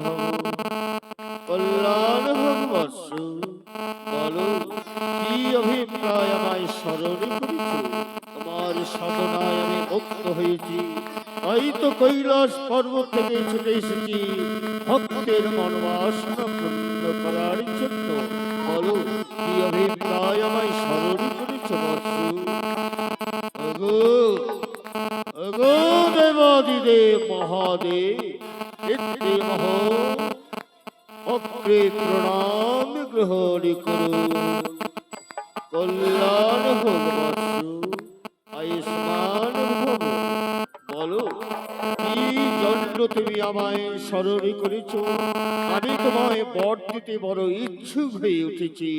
ভব কল্যাণ ভব বৎস। বলো কি অভিপ্রায় আমায় স্মরণ করেছ? তোমার সাধনায় আমি মুক্ত হয়েছি, তাই তো কৈলাস পর্বত থেকে ছুটে এসেছি ভক্তের মনোবাসনা পূর্ণ করার জন্য। বলো কি অভিপ্রায় আমায় স্মরণ করেছ বৎস? ওগো ওগো দেবাদিদেব মহাদেব, পিতৃ মহ অগ্রে প্রণাম গ্রহণ করুন। কল্যাণ হোক বৎস, আয়ুষ্মান ভব। বলো কি জন্য তুমি আমায় স্মরণ করেছ? আমি তোমায় বর দিতে বড় ইচ্ছুক হয়ে উঠেছি।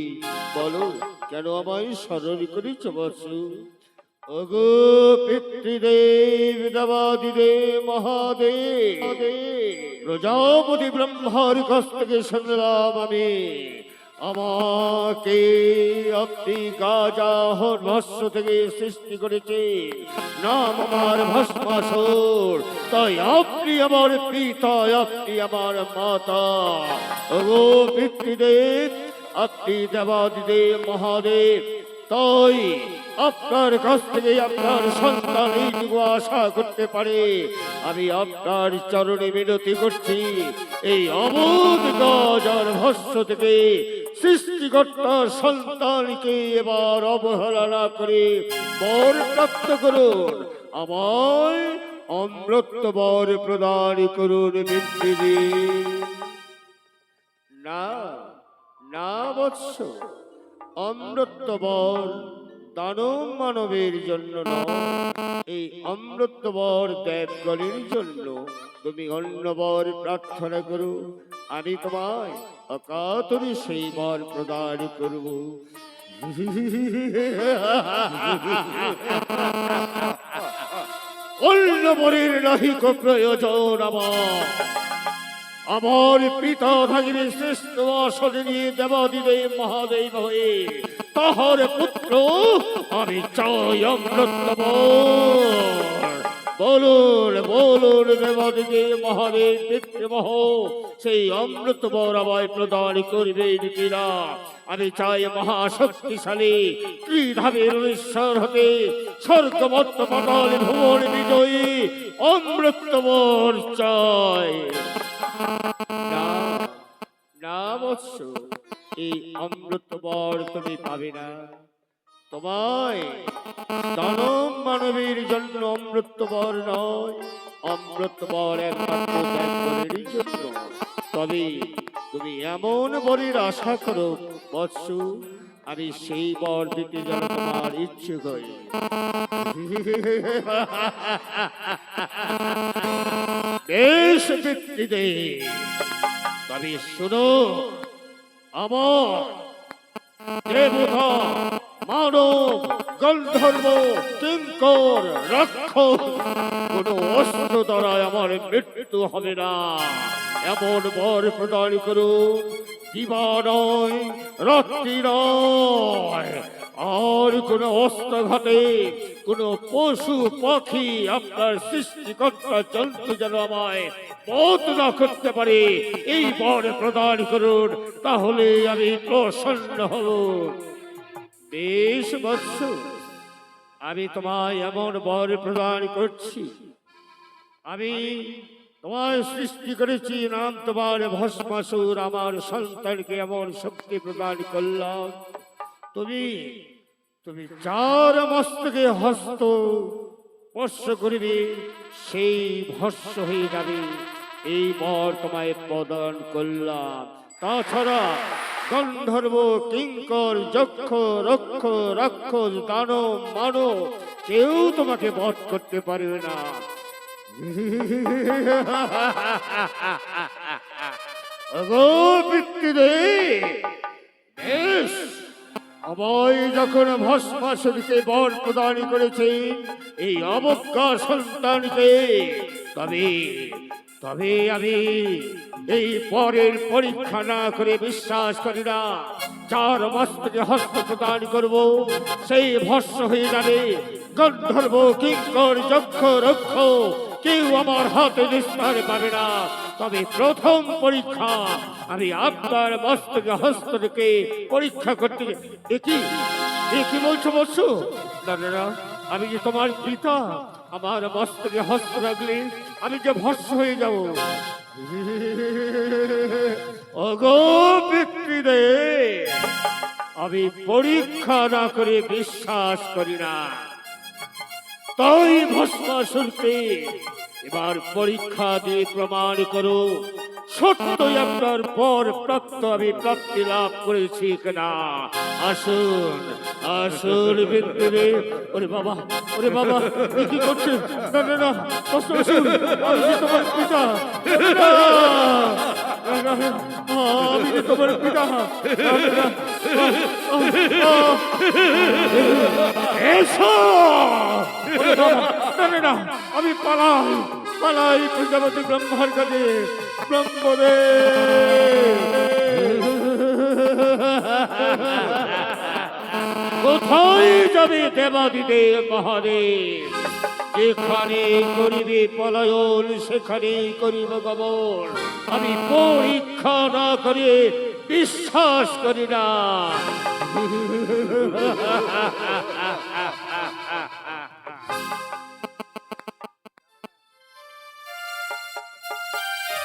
বলো কেন আমায় স্মরণ করেছ বৎস? ওগো পিতৃদেব দেবাদিদেব মহাদেব, প্রজাপতি ব্রহ্মার কাছ থেকে শুনলাম আমি আমাকে আপনি গাজাহর ভস্ম থেকে সৃষ্টি করেছে, নাম আমার ভস্মাসুর। তাই আপনি আমার পিতা, আপনি আমার মাতা। ওগো পিতৃদেব, আপনি দেবাদিদেব মহাদেব, তাই আপনার কাছ থেকে আপনার সন্তান এইটুকু আশা করতে পারে। আমি আপনার চরণে মিনতি করছি, এই অবোধ গাজার ভস্ম থেকে সৃষ্টিকর্তার সন্তানকে এবার অবহেলা না করে বর প্রাপ্ত করুন, আমায় অমৃত বর প্রদান করুন পিতৃদেব। না না বৎস, অমৃত বর দানব মানবের জন্য নয়, এই অমৃত বর দেবগণের জন্য। তুমি অন্য বর প্রার্থনা করো, আমি তোমায় অকাতরে সেই বর প্রদান করব। অন্য বরের নাহিক প্রয়োজন আমার। আমার পিতা থাকিবে শ্রেষ্ঠ আসনে নিয়ে দেবাদিদেব মহাদেব হয়ে, তাহার পুত্র আমি চাই অমৃত বর। বলুন বলুন দেবাদিদেব মহাদেব পিতৃমহ, সেই অমৃত বর আমায় প্রদান করবেন কিনা? আমি চাই মহাশক্তিশালী ত্রিধামের ঈশ্বর হতে স্বর্গমত্ত পাতাল ভুবন বিজয়ী অমৃত বর চাই। না না বৎস, এই অমৃত বর তুমি পাবে না। তোমায় দানব মানবের জন্য অমৃত বর নয়, অমৃত বর একমাত্র দেবগণেরই জন্য। তবে তুমি এমন বরের আশা করো বৎস, আমি সেই বর দিতে যেন তোমার ইচ্ছুক হই। বেশ পিতৃদেব, তবে শুনো, আমার দেবতা মানব গন্ধর্ব কিঙ্কর রাক্ষস কোন অস্ত্র দ্বারা আমার মৃত্যু হবে না, এমন বর প্রদান করুন। দিবা নয়, রাত্রি নয়, আর কোন অস্ত্রঘাতে কোন পশু পাখি আপনার সৃষ্টিকর্তা জন্তু যেন আমায় বধ না করতে পারে, এই বর প্রদান করুন, তাহলে আমি প্রসন্ন হব। বেশ বৎস, আমি তোমায় এমন বর প্রদান করছি। আমি তোমায় সৃষ্টি করেছি, নাম তোমার ভস্মাসুর। আমার সন্তানকে এমন শক্তি প্রদান করলাম, তুমি তুমি যার মস্তকে হস্ত স্পর্শ করিবে সেই ভস্ম হয়ে যাবে। এই বর তোমায় প্রদান করলাম। তাছাড়া গন্ধর্ব কিঙ্কর যক্ষ রক্ষ রাক্ষস দানব মানব কেউ তোমাকে বধ করতে পারবে না। ওগো পিতৃদেব, বেশ, আমায় যখন ভস্মাসুরকে বর প্রদান করেছে এই অবজ্ঞা সন্তানকে, তবে তবে আমি এই বরের পরীক্ষা না করে বিশ্বাস করি না। যার মস্তকে হস্ত প্রদান করব সেই ভস্ম হয়ে যাবে। গন্ধর্ব কিঙ্কর যক্ষ রক্ষ কেউ আমার হাতে নিস্তার পাবে না। তবে প্রথম পরীক্ষা আমি আপনার মস্তকে হস্ত রেখে পরীক্ষা করতে দেখি কি বলছো বৎস? না না না, আমি যে তোমার পিতা, আমার মস্তকে হস্ত রাখলে আমি যে ভস্ম হয়ে যাব। ওগো পিতৃদেব, আমি পরীক্ষা না করে বিশ্বাস করি না, তাই ভস্মাসুরকে এবার পরীক্ষা দিয়ে প্রমাণ করো সত্যই আপনার পর প্রাপ্ত আমি প্রাপ্তি লাভ করেছি কিনা। আসুন আসুন পিতৃদেব। ওরে বাবা, ওরে বাবা, এ কি করছে? না না না, আসুন, আমি যে তোমার পিতা, আমি যে তোমার পিতা। এসো! না না না, আমি পালাই পালাই প্রজাপতি ব্রহ্মার কাছে। কোথায় যাবে দেবাদিদেব মহাদেব? যেখানে করিবে পলায়ন সেখানে করিব গমন। আমি পরীক্ষা না করে বিশ্বাস করি না।